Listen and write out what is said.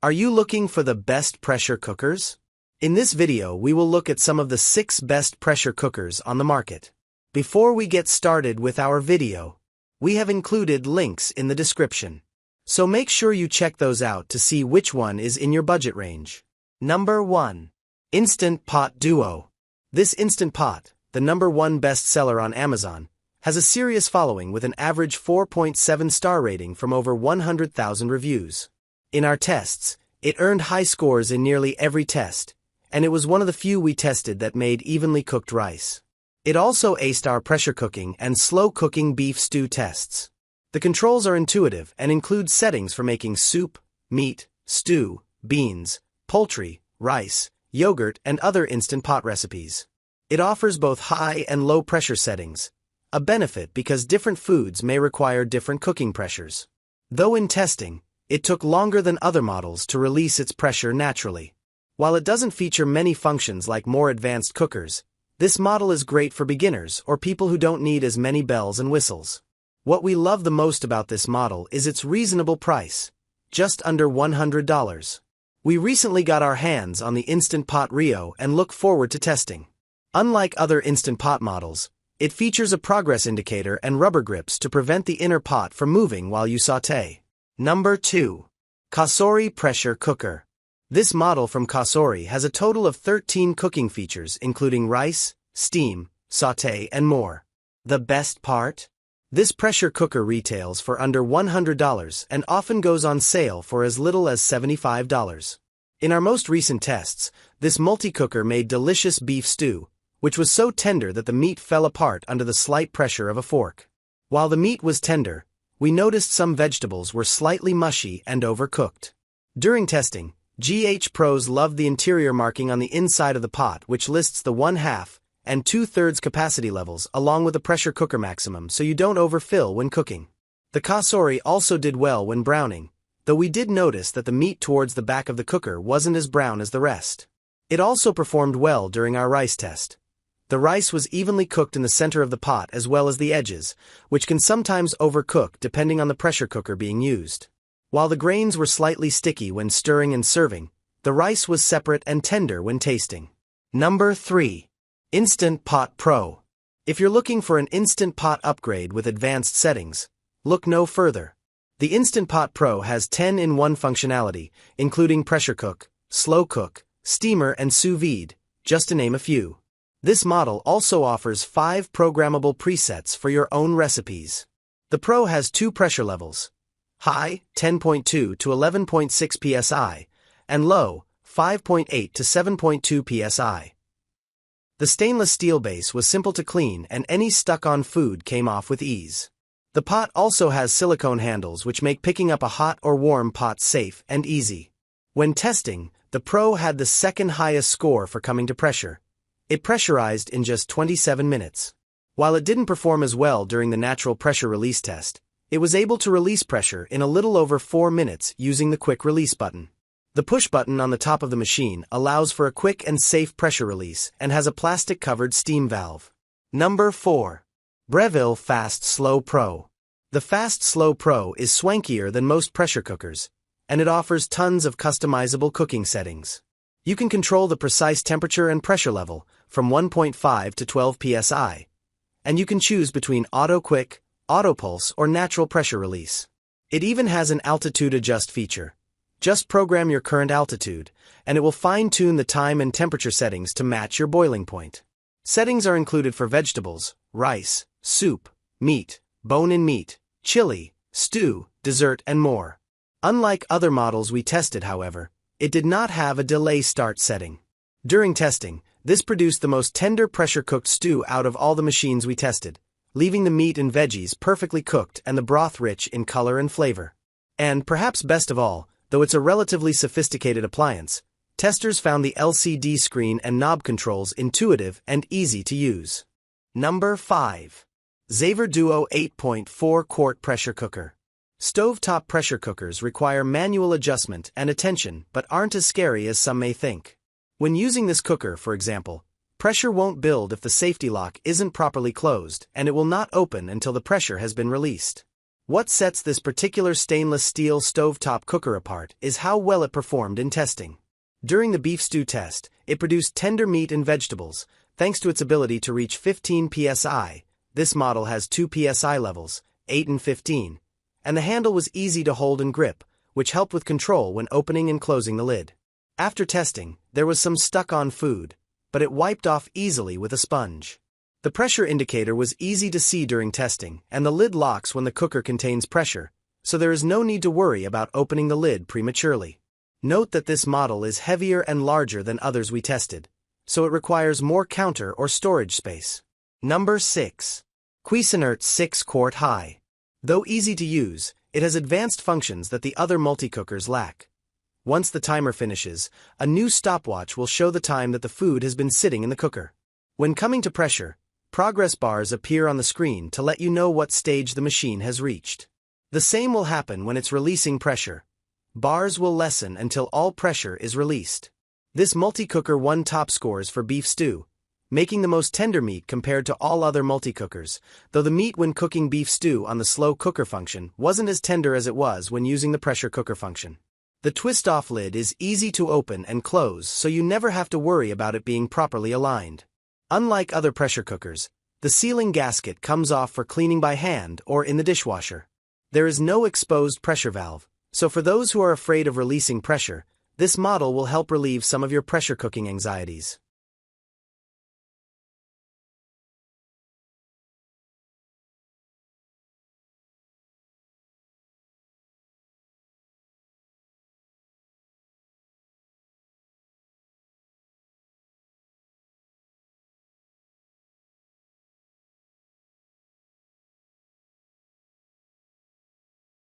Are you looking for the best pressure cookers? In this video, we will look at some of the 6 best pressure cookers on the market. Before we get started with our video, we have included links in the description. So make sure you check those out to see which one is in your budget range. Number 1. Instant Pot Duo. This Instant Pot, the #1 bestseller on Amazon, has a serious following with an average 4.7 star rating from over 100,000 reviews. In our tests, it earned high scores in nearly every test, and it was one of the few we tested that made evenly cooked rice. It also aced our pressure cooking and slow cooking beef stew tests. The controls are intuitive and include settings for making soup, meat, stew, beans, poultry, rice, yogurt, and other Instant Pot recipes. It offers both high and low pressure settings, a benefit because different foods may require different cooking pressures. Though in testing, it took longer than other models to release its pressure naturally. While it doesn't feature many functions like more advanced cookers, this model is great for beginners or people who don't need as many bells and whistles. What we love the most about this model is its reasonable price, just under $100. We recently got our hands on the Instant Pot Rio and look forward to testing. Unlike other Instant Pot models, it features a progress indicator and rubber grips to prevent the inner pot from moving while you sauté. Number 2. Cosori Pressure Cooker. This model from Cosori has a total of 13 cooking features including rice, steam, sauté, and more. The best part? This pressure cooker retails for under $100 and often goes on sale for as little as $75. In our most recent tests, this multi-cooker made delicious beef stew, which was so tender that the meat fell apart under the slight pressure of a fork. While the meat was tender, we noticed some vegetables were slightly mushy and overcooked. During testing, GH Pros loved the interior marking on the inside of the pot, which lists the 1/2 and 2/3 capacity levels along with the pressure cooker maximum so you don't overfill when cooking. The Cosori also did well when browning, though we did notice that the meat towards the back of the cooker wasn't as brown as the rest. It also performed well during our rice test. The rice was evenly cooked in the center of the pot as well as the edges, which can sometimes overcook depending on the pressure cooker being used. While the grains were slightly sticky when stirring and serving, the rice was separate and tender when tasting. Number 3. Instant Pot Pro. If you're looking for an Instant Pot upgrade with advanced settings, look no further. The Instant Pot Pro has 10-in-1 functionality, including pressure cook, slow cook, steamer, and sous vide, just to name a few. This model also offers 5 programmable presets for your own recipes. The Pro has 2 pressure levels: high, 10.2 to 11.6 psi, and low, 5.8 to 7.2 psi. The stainless steel base was simple to clean and any stuck-on food came off with ease. The pot also has silicone handles which make picking up a hot or warm pot safe and easy. When testing, the Pro had the second highest score for coming to pressure. It pressurized in just 27 minutes. While it didn't perform as well during the natural pressure release test, it was able to release pressure in a little over 4 minutes using the quick release button. The push button on the top of the machine allows for a quick and safe pressure release and has a plastic-covered steam valve. Number 4. Breville Fast Slow Pro. The Fast Slow Pro is swankier than most pressure cookers, and it offers tons of customizable cooking settings. You can control the precise temperature and pressure level from 1.5 to 12 psi, and you can choose between auto quick, auto pulse, or natural pressure release. It even has an altitude adjust feature. Just program your current altitude, and it will fine-tune the time and temperature settings to match your boiling point. Settings are included for vegetables, rice, soup, meat, bone-in meat, chili, stew, dessert, and more. Unlike other models we tested, however, it did not have a delay start setting. During testing, this produced the most tender pressure-cooked stew out of all the machines we tested, leaving the meat and veggies perfectly cooked and the broth rich in color and flavor. And perhaps best of all, though it's a relatively sophisticated appliance, testers found the LCD screen and knob controls intuitive and easy to use. Number 5. Zavor Duo 8.4-quart Pressure Cooker. Stovetop pressure cookers require manual adjustment and attention but aren't as scary as some may think. When using this cooker, for example, pressure won't build if the safety lock isn't properly closed, and it will not open until the pressure has been released. What sets this particular stainless steel stovetop cooker apart is how well it performed in testing. During the beef stew test, it produced tender meat and vegetables, thanks to its ability to reach 15 psi. This model has 2 psi levels, 8 and 15, and the handle was easy to hold and grip, which helped with control when opening and closing the lid. After testing, there was some stuck-on food, but it wiped off easily with a sponge. The pressure indicator was easy to see during testing, and the lid locks when the cooker contains pressure, so there is no need to worry about opening the lid prematurely. Note that this model is heavier and larger than others we tested, so it requires more counter or storage space. Number 6. Cuisinart 6-quart high. Though easy to use, it has advanced functions that the other multi-cookers lack. Once the timer finishes, a new stopwatch will show the time that the food has been sitting in the cooker. When coming to pressure, progress bars appear on the screen to let you know what stage the machine has reached. The same will happen when it's releasing pressure. Bars will lessen until all pressure is released. This multi-cooker won top scores for beef stew, making the most tender meat compared to all other multi-cookers, though the meat when cooking beef stew on the slow cooker function wasn't as tender as it was when using the pressure cooker function. The twist-off lid is easy to open and close, so you never have to worry about it being properly aligned. Unlike other pressure cookers, the sealing gasket comes off for cleaning by hand or in the dishwasher. There is no exposed pressure valve, so for those who are afraid of releasing pressure, this model will help relieve some of your pressure cooking anxieties.